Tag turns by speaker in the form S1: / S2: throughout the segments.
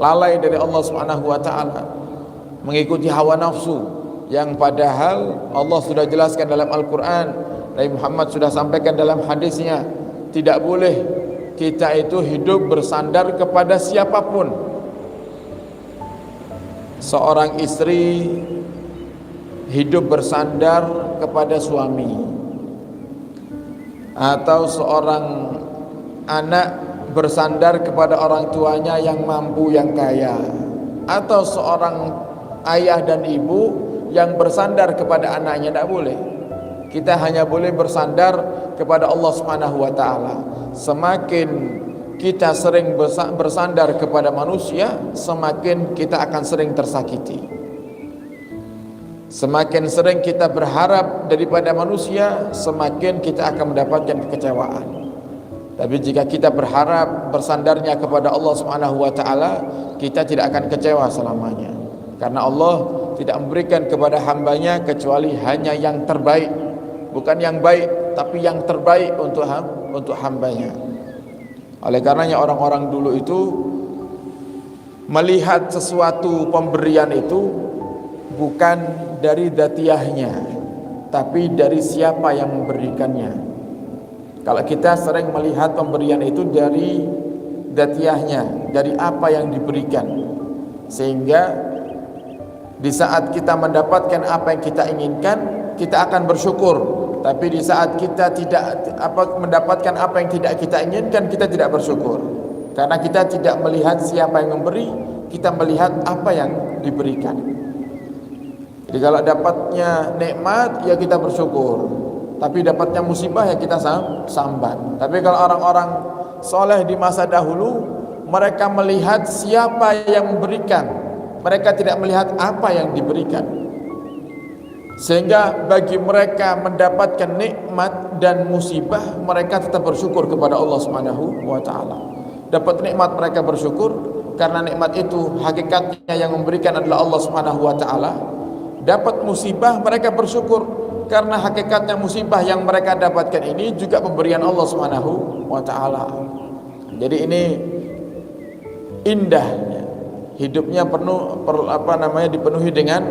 S1: lalai dari Allah Subhanahu wa taala, mengikuti hawa nafsu yang padahal Allah sudah jelaskan dalam Al-Qur'an, Nabi Muhammad sudah sampaikan dalam hadisnya, tidak boleh kita itu hidup bersandar kepada siapapun. Seorang istri hidup bersandar kepada suami, atau seorang anak bersandar kepada orang tuanya yang mampu, yang kaya, atau seorang ayah dan ibu yang bersandar kepada anaknya. Tidak boleh. Kita hanya boleh bersandar kepada Allah Subhanahu wa taala. Semakin kita sering bersandar kepada manusia, semakin kita akan sering tersakiti. Semakin sering kita berharap daripada manusia, semakin kita akan mendapatkan kekecewaan. Tapi jika kita berharap bersandarnya kepada Allah Subhanahu wa taala, kita tidak akan kecewa selamanya. Karena Allah tidak memberikan kepada hambanya kecuali hanya yang terbaik. Bukan yang baik, tapi yang terbaik untuk hambanya. Oleh karenanya orang-orang dulu itu melihat sesuatu pemberian itu bukan dari dzatiyahnya, tapi dari siapa yang memberikannya. Kalau kita sering melihat pemberian itu dari dzatiyahnya, dari apa yang diberikan, sehingga di saat kita mendapatkan apa yang kita inginkan, kita akan bersyukur. Tapi di saat kita tidak mendapatkan apa yang tidak kita inginkan, kita tidak bersyukur. Karena kita tidak melihat siapa yang memberi, kita melihat apa yang diberikan. Jadi kalau dapatnya nikmat, ya kita bersyukur. Tapi dapatnya musibah, ya kita sambat. Tapi kalau orang-orang soleh di masa dahulu, mereka melihat siapa yang memberikan, mereka tidak melihat apa yang diberikan. Sehingga bagi mereka mendapatkan nikmat dan musibah, mereka tetap bersyukur kepada Allah Subhanahu wa taala. Dapat nikmat mereka bersyukur karena nikmat itu hakikatnya yang memberikan adalah Allah Subhanahu wa taala. Dapat musibah mereka bersyukur karena hakikatnya musibah yang mereka dapatkan ini juga pemberian Allah Subhanahu wa taala. Jadi ini indahnya hidupnya dipenuhi dengan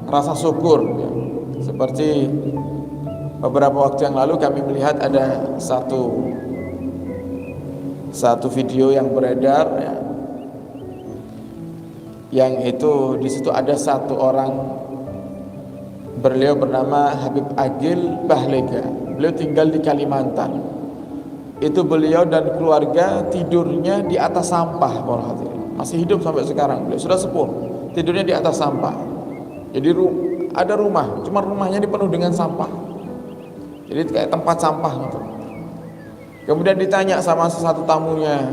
S1: rasa syukur. Seperti beberapa waktu yang lalu kami melihat ada satu video yang beredar, ya, yang itu di situ ada satu orang, beliau bernama Habib Agil Bahlega. Beliau tinggal di Kalimantan. Itu beliau dan keluarga tidurnya di atas sampah, para hadirin. Masih hidup sampai sekarang. Beliau sudah sepuh, tidurnya di atas sampah. Jadi ada rumah, cuma rumahnya dipenuhi dengan sampah. Jadi kayak tempat sampah gitu. Kemudian ditanya sama satu tamunya,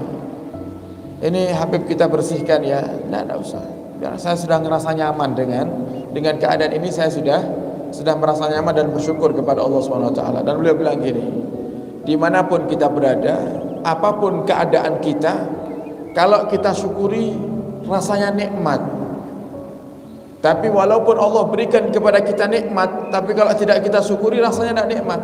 S1: ini Habib kita bersihkan ya? Nah, tidak usah. Karena saya sudah merasa nyaman dengan keadaan ini. Saya sudah merasa nyaman dan bersyukur kepada Allah Subhanahu wa taala. Dan beliau bilang gini, dimanapun kita berada, apapun keadaan kita, kalau kita syukuri rasanya nikmat. Tapi walaupun Allah berikan kepada kita nikmat, tapi kalau tidak kita syukuri rasanya tidak nikmat.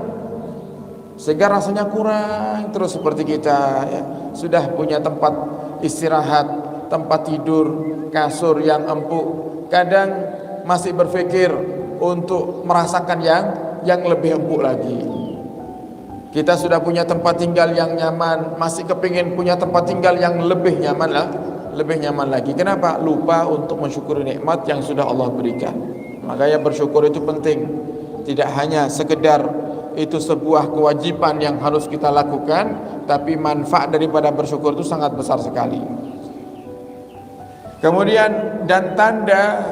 S1: Sehingga rasanya kurang terus. Seperti kita ya, sudah punya tempat istirahat, tempat tidur, kasur yang empuk, kadang masih berpikir untuk merasakan yang lebih empuk lagi. Kita sudah punya tempat tinggal yang nyaman, masih kepingin punya tempat tinggal yang lebih nyaman lagi. Kenapa? Lupa untuk mensyukuri nikmat yang sudah Allah berikan. Makanya bersyukur itu penting. Tidak hanya sekedar itu sebuah kewajiban yang harus kita lakukan, tapi manfaat daripada bersyukur itu sangat besar sekali. Kemudian dan tanda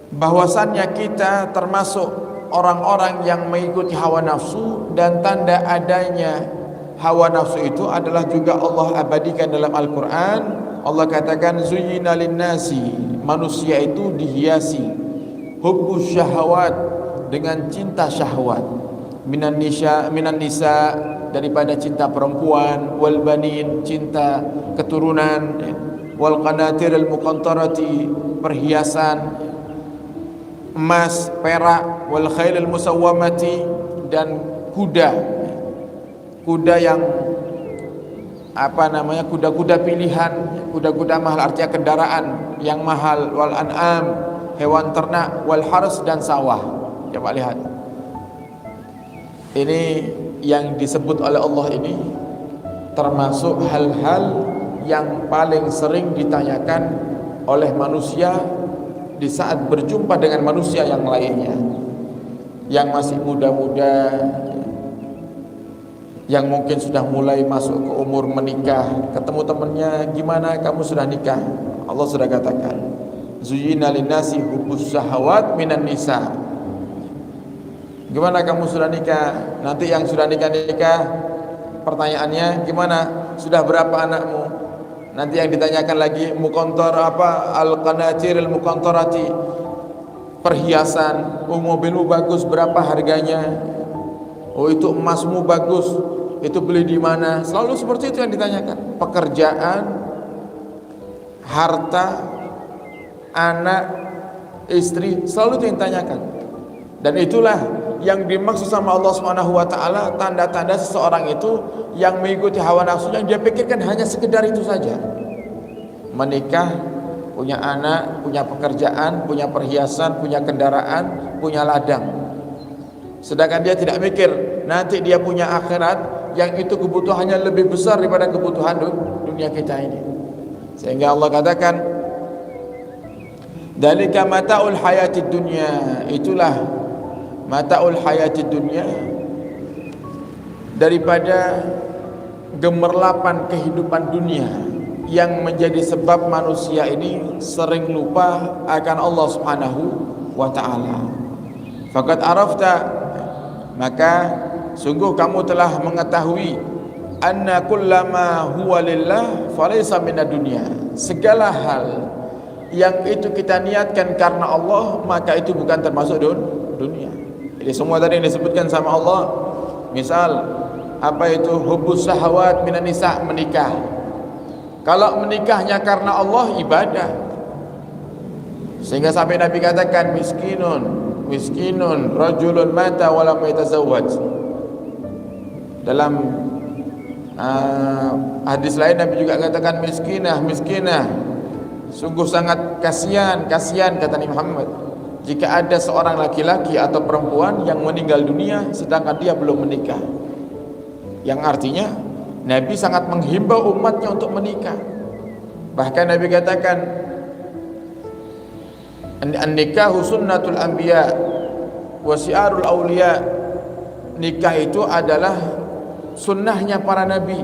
S1: bahwasannya kita termasuk orang-orang yang mengikuti hawa nafsu, dan tanda adanya hawa nafsu itu adalah juga Allah abadikan dalam Al-Quran. Allah katakan zuyyina linnasi, manusia itu dihiasi hubbus syahwat, dengan cinta syahwat, minan nisa daripada cinta perempuan, wal banin cinta keturunan, wal qanatiril muqantarati perhiasan emas, perak, wal khailil musawwamati dan kuda yang kuda-kuda pilihan, kuda-kuda mahal artinya kendaraan yang mahal, wal an'am, hewan ternak, wal hars dan sawah. Coba lihat. Ini yang disebut oleh Allah ini termasuk hal-hal yang paling sering ditanyakan oleh manusia di saat berjumpa dengan manusia yang lainnya, yang masih muda-muda, yang mungkin sudah mulai masuk ke umur menikah. Ketemu temannya, gimana kamu sudah nikah? Allah sudah katakan, zuyyina linnasi hubbus syahawat minan nisa. Gimana kamu sudah nikah? Nanti yang sudah nikah, pertanyaannya gimana? Sudah berapa anakmu? Nanti yang ditanyakan lagi, mukontor apa? Al-qanatir al-mukontorati, perhiasan. Oh, mobilmu bagus, berapa harganya? Oh, itu emasmu bagus, itu beli di mana? Selalu seperti itu yang ditanyakan. Pekerjaan, harta, anak, istri, selalu itu yang ditanyakan. Dan itulah yang dimaksud sama Allah Subhanahu wa taala, tanda-tanda seseorang itu yang mengikuti hawa nafsunya, dia pikirkan hanya sekedar itu saja. Menikah, punya anak, punya pekerjaan, punya perhiasan, punya kendaraan, punya ladang. Sedangkan dia tidak mikir nanti dia punya akhirat yang itu kebutuhannya lebih besar daripada kebutuhan dunia kita ini. Sehingga Allah katakan, dzalika mataul hayatid dunya, itulah mataul hayatid dunya, daripada gemerlapan kehidupan dunia yang menjadi sebab manusia ini sering lupa akan Allah Subhanahu wa taala. Faqad arafta, maka sungguh kamu telah mengetahui, anna kullama huwa lillah falaysa minad dunya, segala hal yang itu kita niatkan karena Allah, maka itu bukan termasuk dunia. Jadi semua tadi yang disebutkan sama Allah, misal apa itu hubbus syahawat minan nisa, menikah. Kalau menikahnya karena Allah, ibadah. Sehingga sampai Nabi katakan, miskinun rajulun mata wa lam yatazawwaj. Dalam hadis lain Nabi juga katakan miskinah, sungguh sangat kasihan kata Nabi Muhammad, jika ada seorang laki-laki atau perempuan yang meninggal dunia sedangkan dia belum menikah. Yang artinya Nabi sangat menghimbau umatnya untuk menikah. Bahkan Nabi katakan, an-nikahu sunnatul anbiya wa syiarul auliya. Nikah itu adalah sunnahnya para nabi